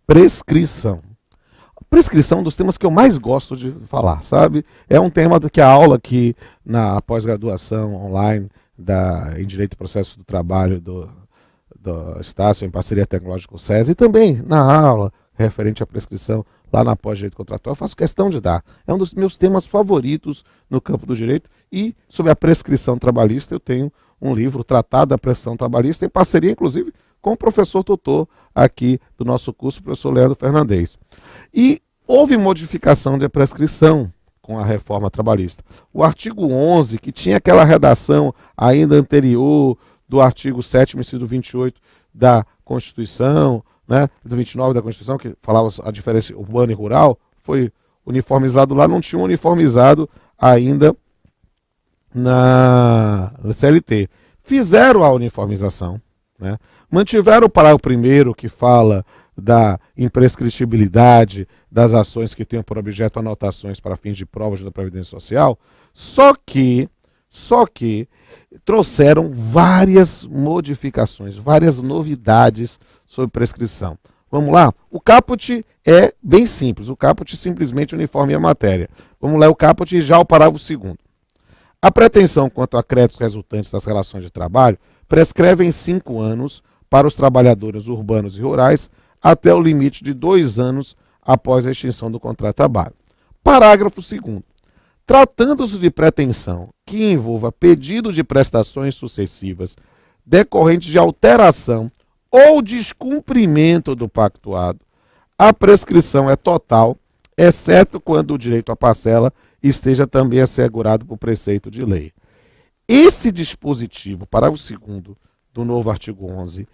prescrição. Prescrição é um dos temas que eu mais gosto de falar, sabe? É um tema que a aula aqui na pós-graduação online em Direito e Processo do Trabalho do Estácio, em parceria tecnológica com o SESI, e também na aula referente à prescrição lá na pós-direito contratual, eu faço questão de dar. É um dos meus temas favoritos no campo do direito, e sobre a prescrição trabalhista eu tenho um livro, Tratado da Prescrição Trabalhista, em parceria, inclusive, com o professor tutor aqui do nosso curso, o professor Leandro Fernandes. E houve modificação de prescrição com a reforma trabalhista. O artigo 11, que tinha aquela redação ainda anterior do artigo 7º, inciso 28 da Constituição, né, do 29 da Constituição, que falava a diferença urbana e rural, foi uniformizado lá, não tinha uniformizado ainda na CLT. Fizeram a uniformização, né, mantiveram o parágrafo 1º, que fala da imprescritibilidade das ações que tenham por objeto anotações para fins de provas da Previdência Social, só que trouxeram várias modificações, várias novidades sobre prescrição. Vamos lá? O caput é bem simples, o caput simplesmente uniformia a matéria. Vamos ler o caput e já o parágrafo 2º. A pretensão quanto a créditos resultantes das relações de trabalho prescreve em 5 anos para os trabalhadores urbanos e rurais até o limite de 2 anos após a extinção do contrato de trabalho. Parágrafo 2º. Tratando-se de pretensão que envolva pedido de prestações sucessivas decorrentes de alteração ou descumprimento do pactuado, a prescrição é total, exceto quando o direito à parcela esteja também assegurado por preceito de lei. Esse dispositivo, parágrafo 2º do novo artigo 11,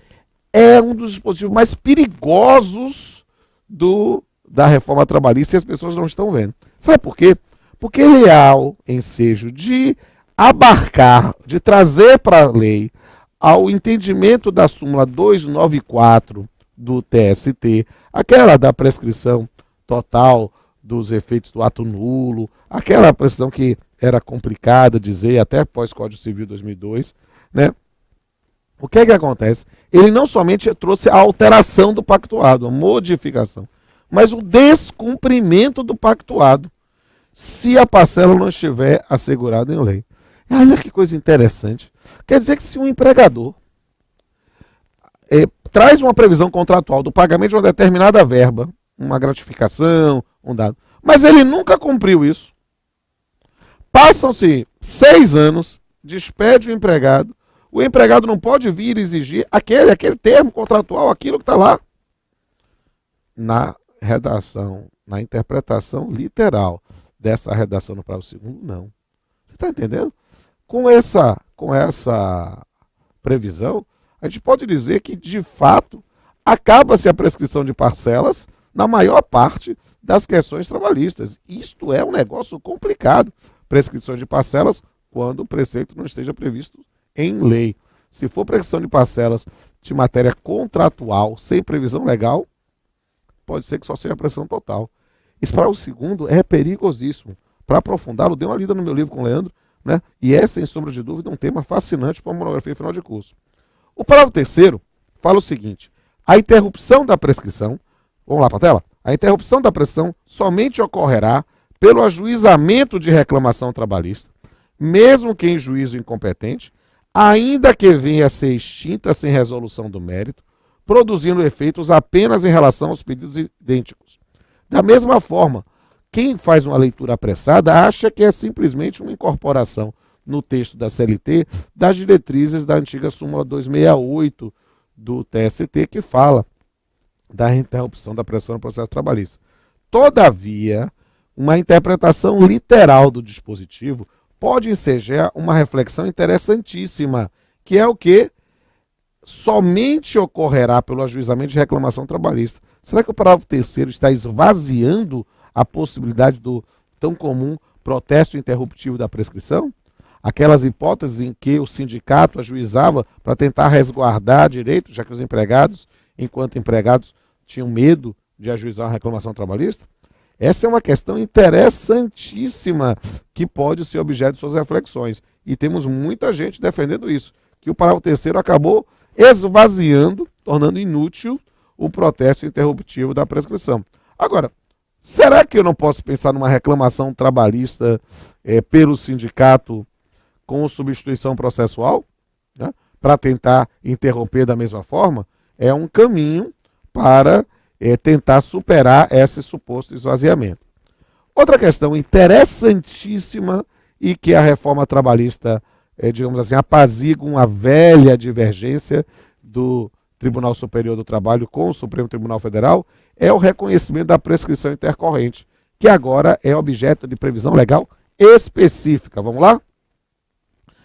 é um dos dispositivos mais perigosos da reforma trabalhista, e as pessoas não estão vendo. Sabe por quê? Porque ele há o ensejo de abarcar, de trazer para a lei, ao entendimento da súmula 294 do TST, aquela da prescrição total dos efeitos do ato nulo, aquela prescrição que era complicada dizer, até pós-Código Civil 2002, né? O que é que acontece? Ele não somente trouxe a alteração do pactuado, a modificação, mas o descumprimento do pactuado, se a parcela não estiver assegurada em lei. Olha que coisa interessante. Quer dizer que se um empregador traz uma previsão contratual do pagamento de uma determinada verba, uma gratificação, um dado, mas ele nunca cumpriu isso, passam-se 6 anos, despede o empregado não pode vir exigir aquele termo contratual, aquilo que está lá. Na redação, na interpretação literal dessa redação no parágrafo 2º, não. Você está entendendo? Com essa previsão, a gente pode dizer que, de fato, acaba-se a prescrição de parcelas na maior parte das questões trabalhistas. Isto é um negócio complicado. Prescrições de parcelas quando o preceito não esteja previsto em lei. Se for prescrição de parcelas de matéria contratual sem previsão legal, pode ser que só seja a prescrição total. Esse parágrafo 2º é perigosíssimo. Para aprofundá-lo, dê uma lida no meu livro com o Leandro, né? E é, sem sombra de dúvida, um tema fascinante para uma monografia final de curso. O parágrafo 3º fala o seguinte: a interrupção da prescrição, vamos lá para a tela? A interrupção da prescrição somente ocorrerá pelo ajuizamento de reclamação trabalhista, mesmo que em juízo incompetente, ainda que venha a ser extinta sem resolução do mérito, produzindo efeitos apenas em relação aos pedidos idênticos. Da mesma forma, quem faz uma leitura apressada acha que é simplesmente uma incorporação no texto da CLT das diretrizes da antiga súmula 268 do TST, que fala da interrupção da prescrição no processo trabalhista. Todavia, uma interpretação literal do dispositivo pode ensejar uma reflexão interessantíssima, que é o que somente ocorrerá pelo ajuizamento de reclamação trabalhista. Será que o parágrafo 3º está esvaziando a possibilidade do tão comum protesto interruptivo da prescrição? Aquelas hipóteses em que o sindicato ajuizava para tentar resguardar direitos, já que os empregados, enquanto empregados, tinham medo de ajuizar uma reclamação trabalhista? Essa é uma questão interessantíssima que pode ser objeto de suas reflexões. E temos muita gente defendendo isso, que o parágrafo 3º acabou esvaziando, tornando inútil o protesto interruptivo da prescrição. Agora, será que eu não posso pensar numa reclamação trabalhista pelo sindicato com substituição processual, né, para tentar interromper da mesma forma? É um caminho para tentar superar esse suposto esvaziamento. Outra questão interessantíssima e que a reforma trabalhista, digamos assim, apazigua uma velha divergência do Tribunal Superior do Trabalho com o Supremo Tribunal Federal, é o reconhecimento da prescrição intercorrente, que agora é objeto de previsão legal específica. Vamos lá?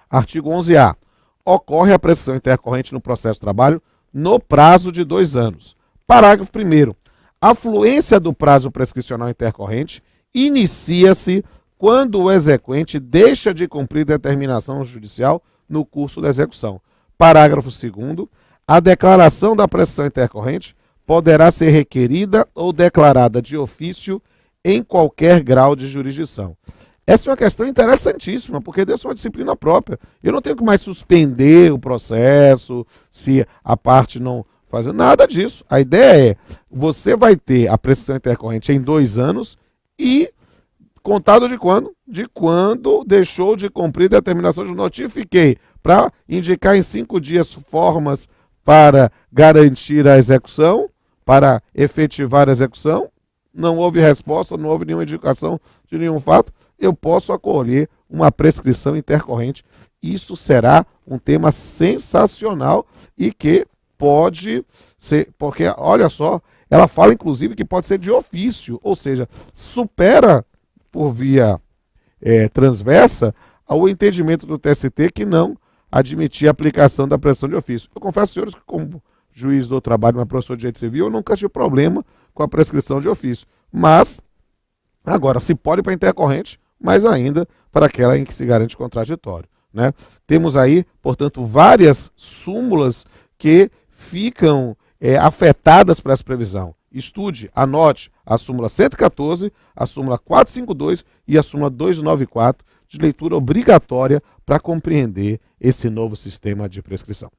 Artigo 11A. Ocorre a prescrição intercorrente no processo de trabalho no prazo de 2 anos. Parágrafo 1º. A fluência do prazo prescricional intercorrente inicia-se quando o exequente deixa de cumprir determinação judicial no curso da execução. Parágrafo 2º. A declaração da prescrição intercorrente poderá ser requerida ou declarada de ofício em qualquer grau de jurisdição. Essa é uma questão interessantíssima, porque deu uma disciplina própria. Eu não tenho que mais suspender o processo se a parte não fazer nada disso. A ideia é, você vai ter a prescrição intercorrente em 2 anos e contado de quando? De quando deixou de cumprir determinação de notifiquei, para indicar em 5 dias formas para garantir a execução, para efetivar a execução. Não houve resposta, não houve nenhuma indicação de nenhum fato, eu posso acolher uma prescrição intercorrente. Isso será um tema sensacional e que pode ser, porque, olha só, ela fala inclusive que pode ser de ofício, ou seja, supera por via transversa o entendimento do TST que não admitia a aplicação da prescrição de ofício. Eu confesso, senhores, que como juiz do trabalho, mas professor de direito civil, eu nunca tive problema com a prescrição de ofício. Mas, agora, se pode para intercorrente, mas ainda para aquela em que se garante contraditório, né? Temos aí, portanto, várias súmulas que ficam afetadas por essa previsão. Estude, anote a súmula 114, a súmula 452 e a súmula 294 de leitura obrigatória para compreender esse novo sistema de prescrição.